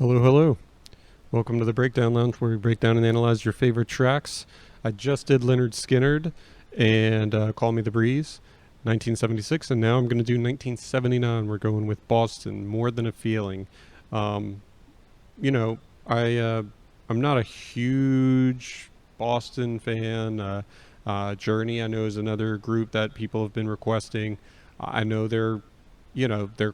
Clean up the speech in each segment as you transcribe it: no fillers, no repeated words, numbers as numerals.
Hello, hello. Welcome to the Breakdown Lounge, where we break down and analyze your favorite tracks. I just did Leonard Skinnard and Call Me the Breeze, 1976, and now I'm going to do 1979. We're going with Boston, More Than a Feeling. Um, you know, I'm not a huge Boston fan. Journey, I know, is another group that people have been requesting. I know they're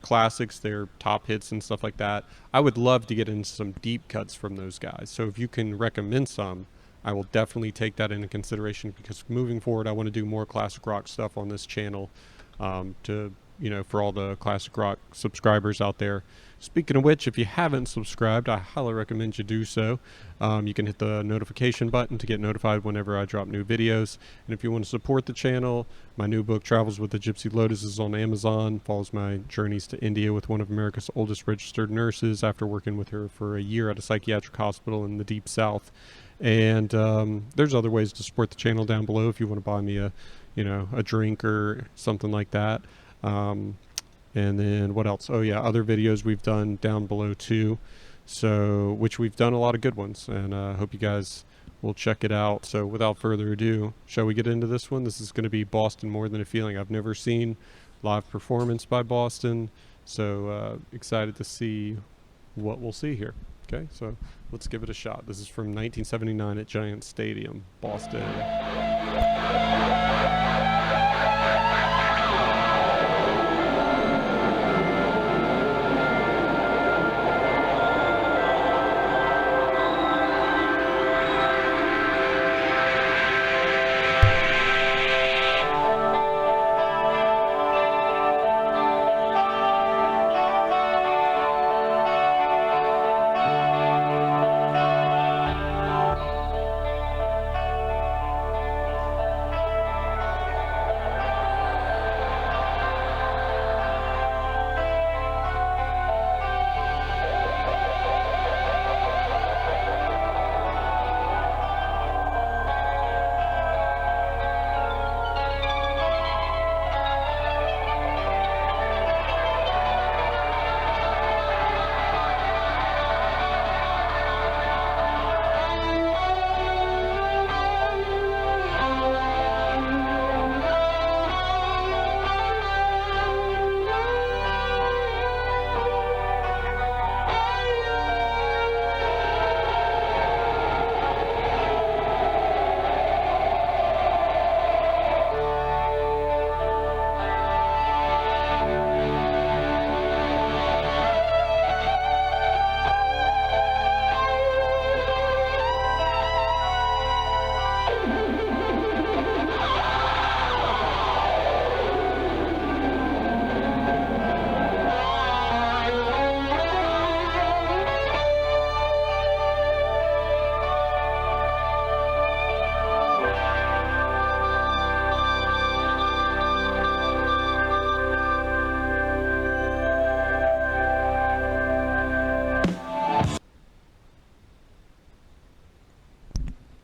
classics, they're top hits and stuff like that. I would love to get into some deep cuts from those guys. So if you can recommend some, I will definitely take that into consideration, because moving forward, I want to do more classic rock stuff on this channel, for all the classic rock subscribers out there. Speaking of which, if you haven't subscribed, I highly recommend you do so. You can hit the notification button to get notified whenever I drop new videos. And if you want to support the channel, my new book, Travels with the Gypsy Lotus, is on Amazon. Follows my journeys to India with one of America's oldest registered nurses after working with her for a year at a psychiatric hospital in the Deep South. And there's other ways to support the channel down below if you want to buy me a drink or something like that. And then what else? Oh yeah, other videos we've done down below too. So, which we've done a lot of good ones, and I hope you guys will check it out. So without further ado, shall we get into this one? This is going to be Boston, More Than a Feeling. I've never seen live performance by Boston, so excited to see what we'll see here. Okay, so let's give it a shot. This is from 1979 at Giant Stadium, Boston.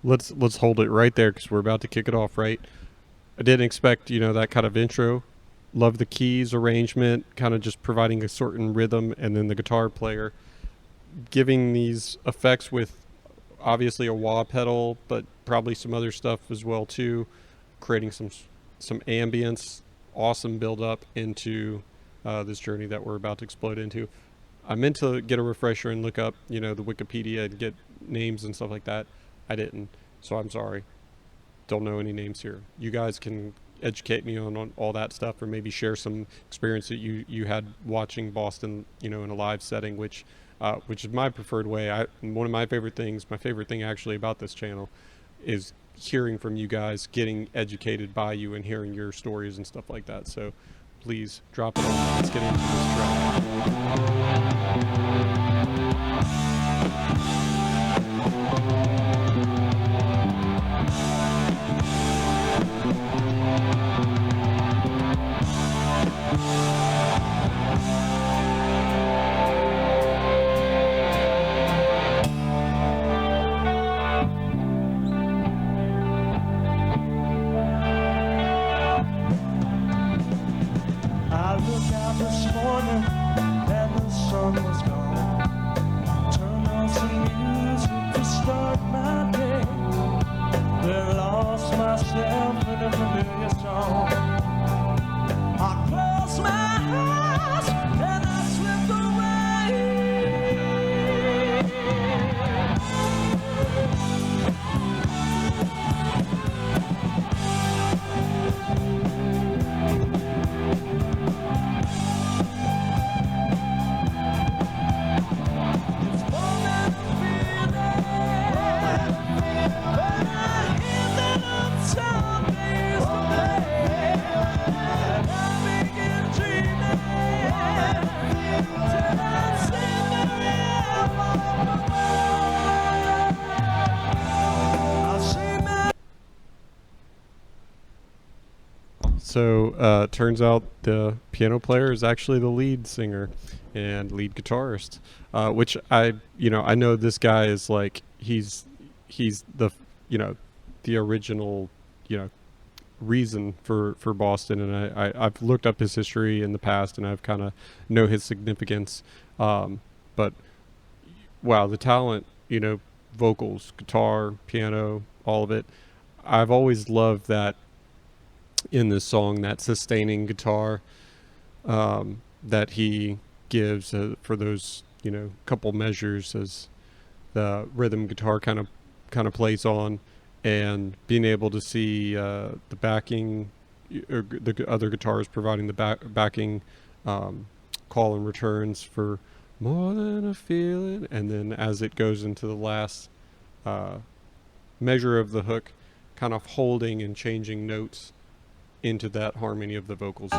Let's hold it right there, because we're about to kick it off, right? I didn't expect, that kind of intro. Love the keys arrangement, kind of just providing a certain rhythm, and then the guitar player giving these effects with obviously a wah pedal, but probably some other stuff as well too, creating some ambience. Awesome build up into this journey that we're about to explode into. I meant to get a refresher and look up, the Wikipedia and get names and stuff like that. I didn't, so I'm sorry. Don't know any names here. You guys can educate me on all that stuff, or maybe share some experience that you had watching Boston, in a live setting, which is my preferred way. One of my favorite things, my favorite thing actually about this channel, is hearing from you guys, getting educated by you, and hearing your stories and stuff like that. So please drop it on. Let's get into this track. I look out this morning and the So turns out the piano player is actually the lead singer and lead guitarist, which I know this guy is like he's the the original reason for Boston, and I've looked up his history in the past, and I've kind of know his significance. But wow, the talent, vocals, guitar, piano, all of it. I've always loved that in this song, that sustaining guitar that he gives for those couple measures as the rhythm guitar kind of plays on, and being able to see the backing or the other guitars providing the backing call and returns for more than a feeling, and then as it goes into the last measure of the hook, kind of holding and changing notes into that harmony of the vocals.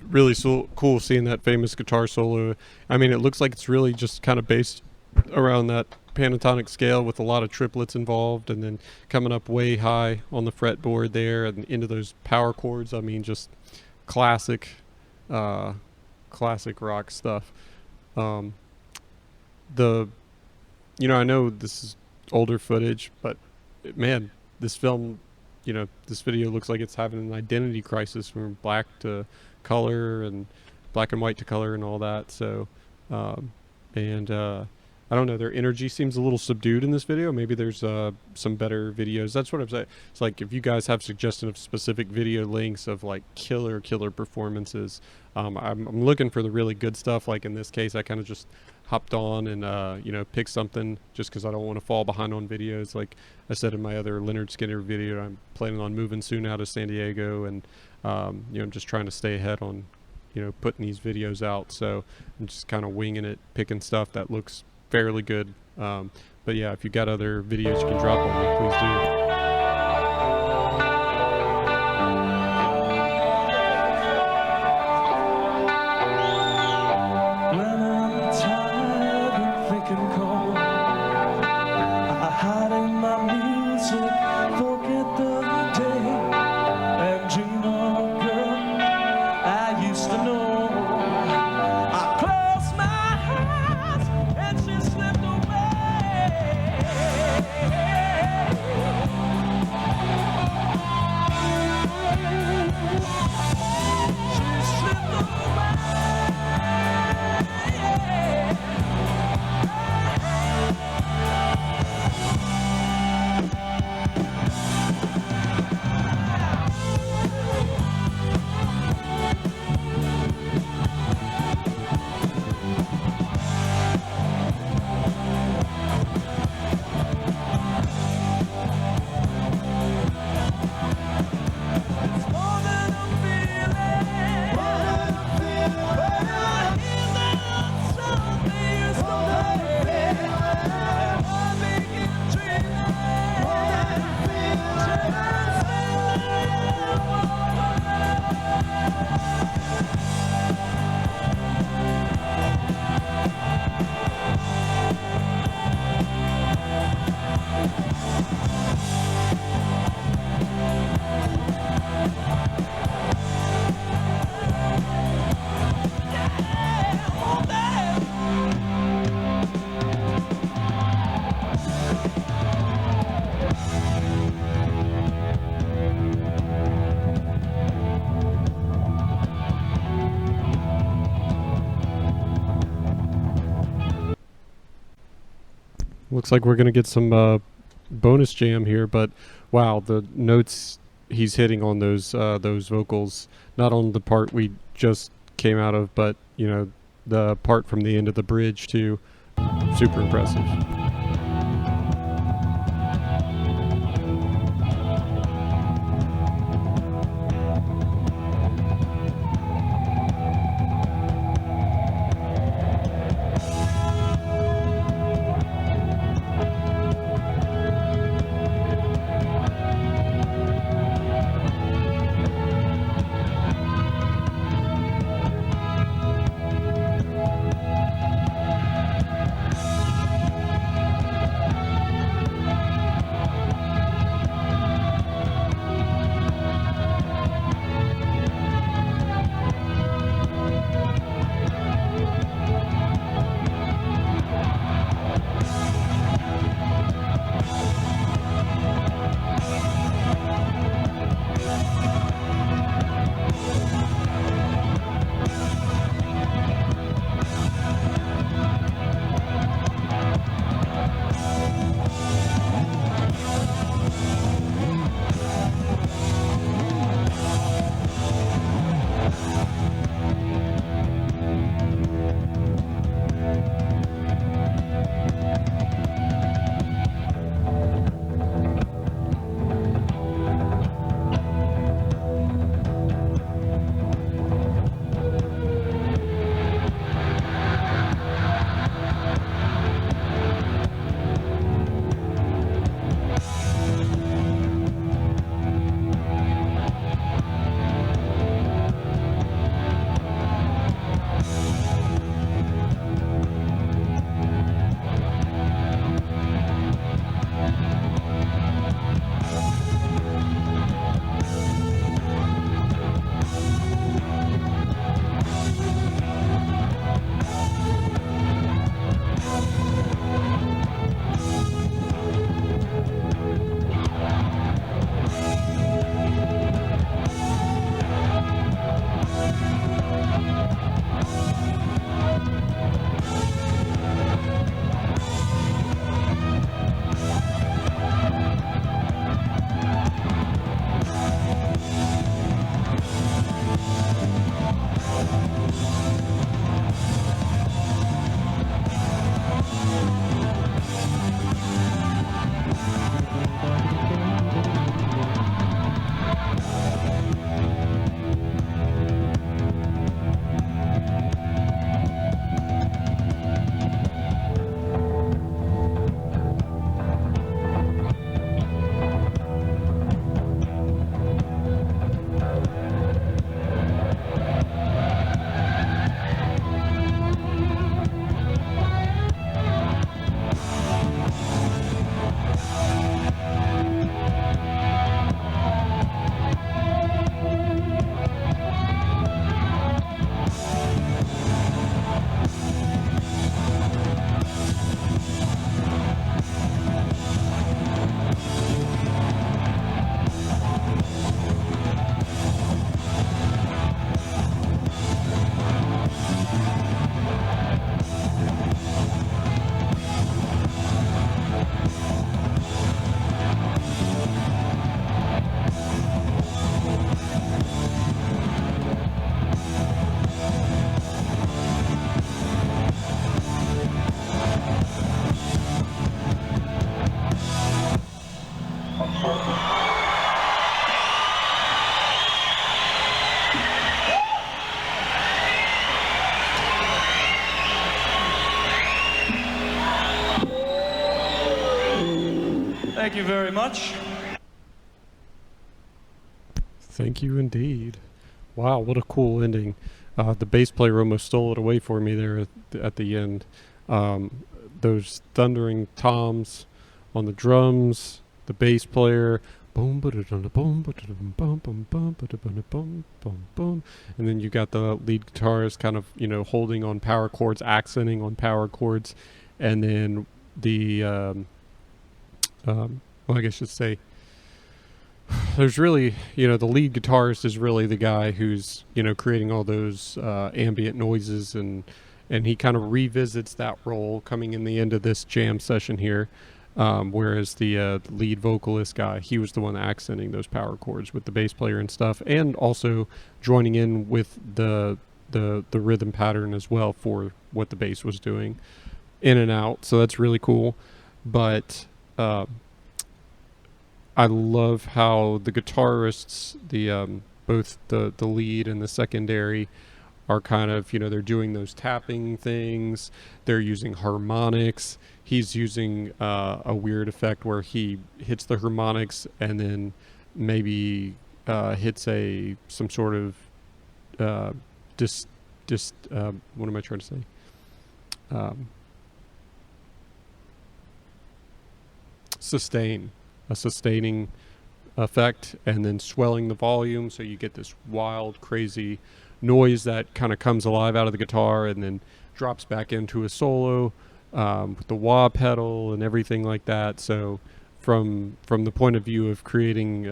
Really cool seeing that famous guitar solo. I mean, it looks like it's really just kind of based around that pentatonic scale with a lot of triplets involved, and then coming up way high on the fretboard there and into those power chords. I mean, just classic rock stuff. I know this is older footage, but man, this film, this video looks like it's having an identity crisis from black to color and black and white to color and all that. So I don't know, their energy seems a little subdued in this video. Maybe there's some better videos. That's what I'm saying. It's like, if you guys have suggestions of specific video links of like killer performances, I'm looking for the really good stuff. Like in this case, I kind of just hopped on and picked something just because I don't want to fall behind on videos. Like I said in my other Leonard Skinner video, I'm planning on moving soon out of San Diego, and I'm just trying to stay ahead on putting these videos out. So I'm just kind of winging it, picking stuff that looks fairly good. But yeah, if you got other videos you can drop on me, please do. Looks like we're gonna get some bonus jam here, but wow, the notes he's hitting on those vocals, not on the part we just came out of, but the part from the end of the bridge too. Super impressive. Thank you very much. Thank you indeed. Wow, what a cool ending. The bass player almost stole it away for me there at the end. Those thundering toms on the drums, the bass player, boom, boom, boom, boom, boom, boom, boom, boom, and then you got the lead guitarist kind of holding on power chords, accenting on power chords, and then the well, I guess I should say there's really, the lead guitarist is really the guy who's, creating all those ambient noises and and he kind of revisits that role coming in the end of this jam session here. Whereas the lead vocalist guy, he was the one accenting those power chords with the bass player and stuff, and also joining in with the rhythm pattern as well for what the bass was doing in and out. So that's really cool. But I love how the guitarists, the both the lead and the secondary, are kind of, they're doing those tapping things. They're using harmonics. He's using a weird effect where he hits the harmonics and then maybe hits some sort of what am I trying to say? A sustaining effect, and then swelling the volume, so you get this wild, crazy noise that kind of comes alive out of the guitar and then drops back into a solo with the wah pedal and everything like that. So from the point of view of creating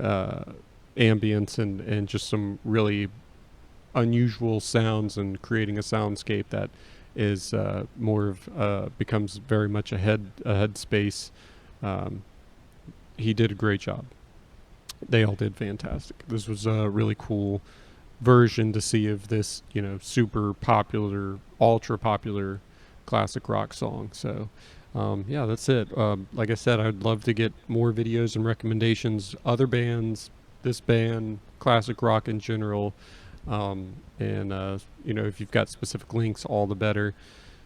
ambience and just some really unusual sounds and creating a soundscape that is more of becomes very much a headspace, he did a great job. They all did fantastic. This was a really cool version to see of this, super popular, ultra popular classic rock song. So yeah, that's it. Like I said, I'd love to get more videos and recommendations, other bands, this band, classic rock in general, and if you've got specific links, all the better.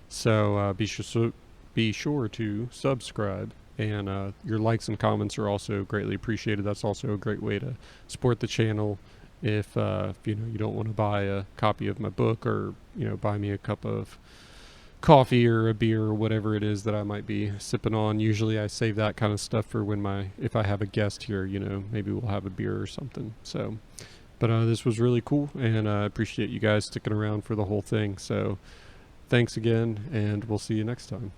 So be sure to subscribe, and your likes and comments are also greatly appreciated. That's also a great way to support the channel. If you don't want to buy a copy of my book, or buy me a cup of coffee or a beer or whatever it is that I might be sipping on. Usually I save that kind of stuff for if I have a guest here, maybe we'll have a beer or something. So, but this was really cool, and I appreciate you guys sticking around for the whole thing. So thanks again, and we'll see you next time.